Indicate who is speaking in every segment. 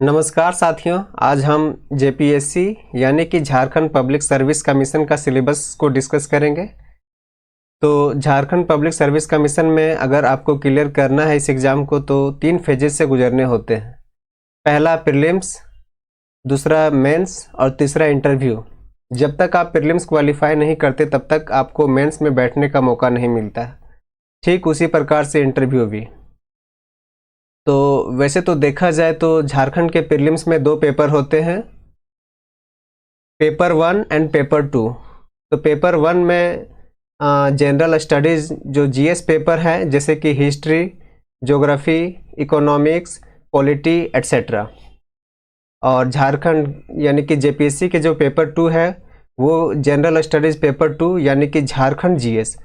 Speaker 1: नमस्कार साथियों, आज हम जेपीएससी यानी कि झारखंड पब्लिक सर्विस कमीशन का सिलेबस को डिस्कस करेंगे। तो झारखंड पब्लिक सर्विस कमीशन में अगर आपको क्लियर करना है इस एग्ज़ाम को तो 3 फेजेस से गुजरने होते हैं। पहला प्रीलिम्स, दूसरा मेंस और तीसरा इंटरव्यू। जब तक आप प्रीलिम्स क्वालिफाई नहीं करते तब तक आपको मेंस में बैठने का मौका नहीं मिलता है। ठीक उसी प्रकार से इंटरव्यू भी। तो वैसे तो देखा जाए तो झारखंड के प्रीलिम्स में 2 पेपर होते हैं, पेपर 1 एंड पेपर 2। तो पेपर 1 में जनरल स्टडीज़ जो जीएस पेपर है, जैसे कि history, geography, economics, polity etcetera. और झारखंड यानी कि जेपीएससी के जो पेपर 2 है वो जनरल स्टडीज़ पेपर 2 यानी कि झारखंड जीएस,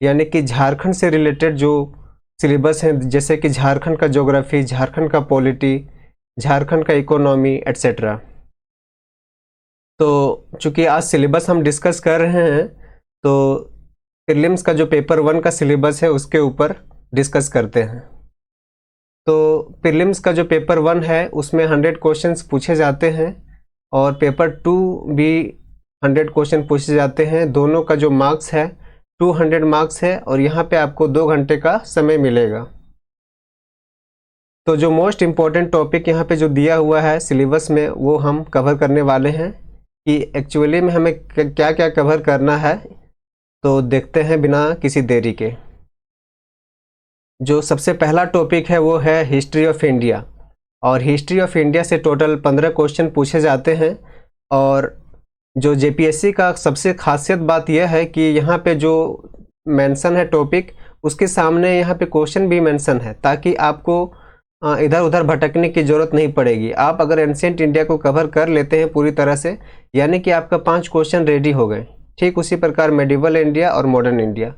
Speaker 1: यानी कि झारखंड से रिलेटेड जो सिलेबस हैं, जैसे कि झारखंड का ज्योग्राफी, झारखंड का पॉलिटी, झारखंड का इकोनॉमी एट्सेट्रा। तो चूंकि आज सिलेबस हम डिस्कस कर रहे हैं तो प्रीलिम्स का जो पेपर 1 का सिलेबस है उसके ऊपर डिस्कस करते हैं। तो प्रीलिम्स का जो पेपर 1 है उसमें 100 क्वेश्चंस पूछे जाते हैं और पेपर 2 भी 100 क्वेश्चन पूछे जाते हैं। दोनों का जो मार्क्स है 200 मार्क्स है और यहाँ पे आपको 2 घंटे का समय मिलेगा। तो जो मोस्ट इम्पॉर्टेंट टॉपिक यहाँ पे जो दिया हुआ है सिलेबस में वो हम कवर करने वाले हैं कि एक्चुअली में हमें क्या क्या कवर करना है। तो देखते हैं बिना किसी देरी के। जो सबसे पहला टॉपिक है वो है हिस्ट्री ऑफ इंडिया, और हिस्ट्री ऑफ इंडिया से टोटल 15 क्वेश्चन पूछे जाते हैं। और जो जेपीएससी का सबसे खासियत बात यह है कि यहाँ पे जो मेंशन है टॉपिक, उसके सामने यहाँ पे क्वेश्चन भी मेंशन है, ताकि आपको इधर उधर भटकने की ज़रूरत नहीं पड़ेगी। आप अगर एंशिएंट इंडिया को कवर कर लेते हैं पूरी तरह से, यानी कि आपका 5 क्वेश्चन रेडी हो गए। ठीक उसी प्रकार मेडिवल इंडिया और मॉडर्न इंडिया।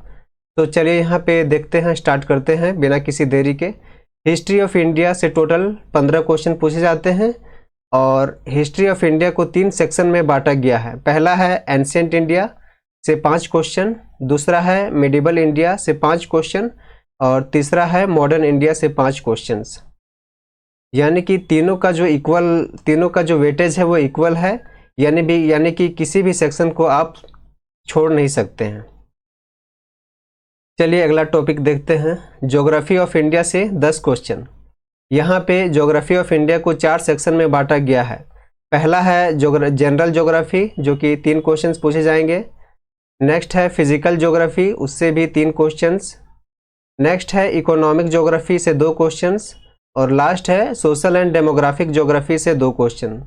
Speaker 1: तो चलिए यहाँ पे देखते हैं, स्टार्ट करते हैं बिना किसी देरी के। हिस्ट्री ऑफ इंडिया से टोटल 15 क्वेश्चन पूछे जाते हैं और हिस्ट्री ऑफ इंडिया को 3 सेक्शन में बांटा गया है। पहला है एंशिएंट इंडिया से 5 क्वेश्चन, दूसरा है मेडिवल इंडिया से 5 क्वेश्चन और तीसरा है मॉडर्न इंडिया से 5 क्वेश्चंस। यानी कि तीनों का जो वेटेज है वो इक्वल है, यानी कि किसी भी सेक्शन को आप छोड़ नहीं सकते हैं। चलिए अगला टॉपिक देखते हैं, ज्योग्राफी ऑफ इंडिया से 10 क्वेश्चन। यहाँ पे ज्योग्राफी ऑफ इंडिया को 4 सेक्शन में बांटा गया है। पहला है जनरल ज्योग्राफी, जो कि 3 क्वेश्चंस पूछे जाएंगे। नेक्स्ट है फिजिकल ज्योग्राफी, उससे भी 3 क्वेश्चंस। नेक्स्ट है इकोनॉमिक ज्योग्राफी से 2 क्वेश्चंस और लास्ट है सोशल एंड डेमोग्राफिक ज्योग्राफी से 2 क्वेश्चन।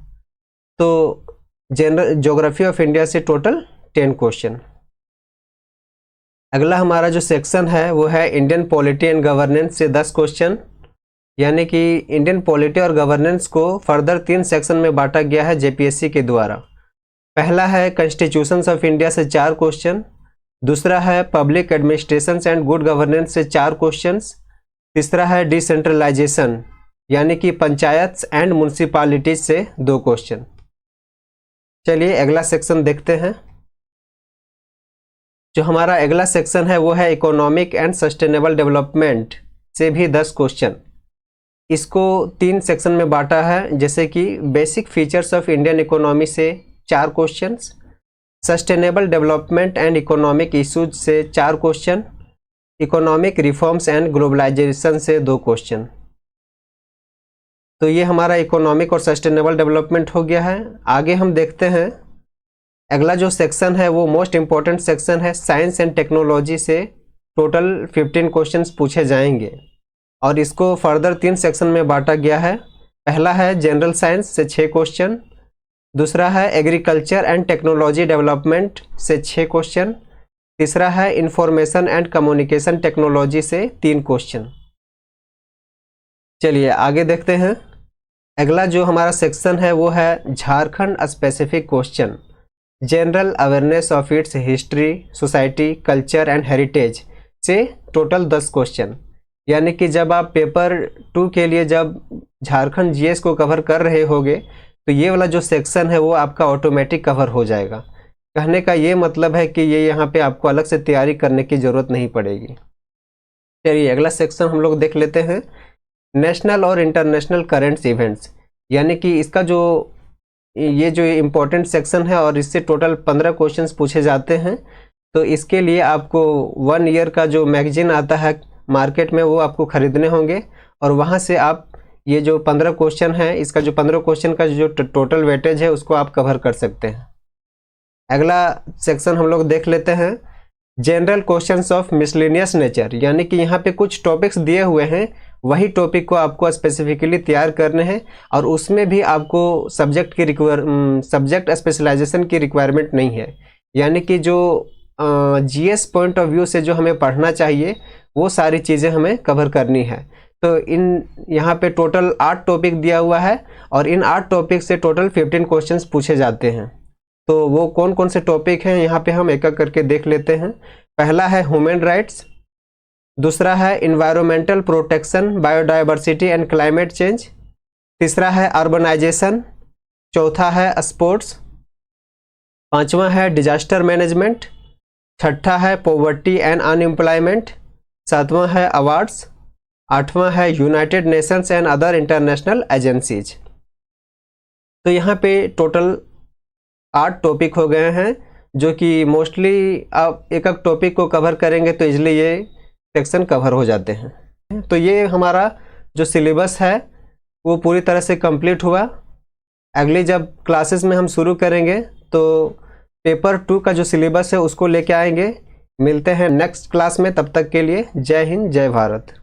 Speaker 1: तो जनरल ज्योग्राफी ऑफ इंडिया से टोटल 10 क्वेश्चन। अगला हमारा जो सेक्शन है वो है इंडियन पॉलिटी एंड गवर्नेंस से 10 क्वेश्चन। यानी कि इंडियन पॉलिटी और गवर्नेंस को फर्दर 3 सेक्शन में बांटा गया है जेपीएससी के द्वारा। पहला है कॉन्स्टिट्यूशंस ऑफ इंडिया से 4 क्वेश्चन, दूसरा है public administration and good governance से 4 क्वेश्चंस, तीसरा है डिसेंट्रलाइजेशन यानी कि पंचायत एंड म्यूनिसिपैलिटीज से 2 क्वेश्चन। चलिए अगला सेक्शन देखते हैं। जो हमारा अगला सेक्शन है वो है इकोनॉमिक एंड सस्टेनेबल डेवलपमेंट से भी 10 क्वेश्चन। इसको 3 सेक्शन में बांटा है, जैसे कि basic features of Indian economy से 4 questions, sustainable development and economic issues से 4 question, economic reforms and globalization से 2 क्वेश्चन। तो ये हमारा इकोनॉमिक और सस्टेनेबल डेवलपमेंट हो गया है। आगे हम देखते हैं अगला जो सेक्शन है वो मोस्ट इम्पॉर्टेंट सेक्शन है, साइंस एंड टेक्नोलॉजी से टोटल 15 क्वेश्चंस पूछे जाएंगे और इसको फर्दर 3 सेक्शन में बांटा गया है। पहला है जनरल साइंस से 6 क्वेश्चन, दूसरा है एग्रीकल्चर एंड टेक्नोलॉजी डेवलपमेंट से 6 क्वेश्चन, तीसरा है इंफॉर्मेशन एंड कम्युनिकेशन टेक्नोलॉजी से 3 क्वेश्चन। चलिए आगे देखते हैं। अगला जो हमारा सेक्शन है वो है Jharkhand specific question, general awareness of its history, society, culture and heritage से टोटल 10 क्वेश्चन। यानी कि जब आप पेपर 2 के लिए जब झारखंड जीएस को कवर कर रहे होगे तो ये वाला जो सेक्शन है वो आपका ऑटोमेटिक कवर हो जाएगा। कहने का ये मतलब है कि ये यहाँ पे आपको अलग से तैयारी करने की ज़रूरत नहीं पड़ेगी। चलिए अगला सेक्शन हम लोग देख लेते हैं, नेशनल और इंटरनेशनल करेंट्स इवेंट्स। यानी कि इसका जो ये जो इम्पोर्टेंट सेक्शन है और इससे टोटल 15 क्वेश्चंस पूछे जाते हैं। तो इसके लिए आपको 1 ईयर का जो मैगजीन आता है मार्केट में वो आपको ख़रीदने होंगे और वहाँ से आप ये जो 15 क्वेश्चन है, इसका जो 15 क्वेश्चन का जो टोटल वेटेज है उसको आप कवर कर सकते हैं। अगला सेक्शन हम लोग देख लेते हैं, general questions of miscellaneous nature, यानी कि यहाँ पे कुछ टॉपिक्स दिए हुए हैं, वही टॉपिक को आपको स्पेसिफिकली तैयार करने हैं और उसमें भी आपको सब्जेक्ट स्पेशलाइजेशन की रिक्वायरमेंट नहीं है। यानी कि जो जीएस पॉइंट ऑफ व्यू से जो हमें पढ़ना चाहिए वो सारी चीज़ें हमें कवर करनी है। तो यहाँ पे टोटल 8 टॉपिक दिया हुआ है और इन 8 टॉपिक से टोटल 15 क्वेश्चंस पूछे जाते हैं। तो वो कौन कौन से टॉपिक हैं यहाँ पे हम एक एक करके देख लेते हैं। पहला है ह्यूमन राइट्स, दूसरा है environmental protection, biodiversity and climate change, तीसरा है अर्बनाइजेशन, चौथा है स्पोर्ट्स, पांचवा है डिजास्टर मैनेजमेंट, छठा है पॉवर्टी एंड अनएम्प्लॉयमेंट, सातवां है अवार्ड्स, आठवां है United Nations and other international agencies. तो यहाँ पे टोटल 8 टॉपिक हो गए हैं, जो कि मोस्टली आप एक एक टॉपिक को कवर करेंगे तो इजली ये सेक्शन कवर हो जाते हैं। तो ये हमारा जो सिलेबस है वो पूरी तरह से कंप्लीट हुआ। अगली जब क्लासेस में हम शुरू करेंगे तो पेपर 2 का जो सिलेबस है उसको लेके आएंगे। मिलते हैं नेक्स्ट क्लास में, तब तक के लिए जय हिंद जय भारत।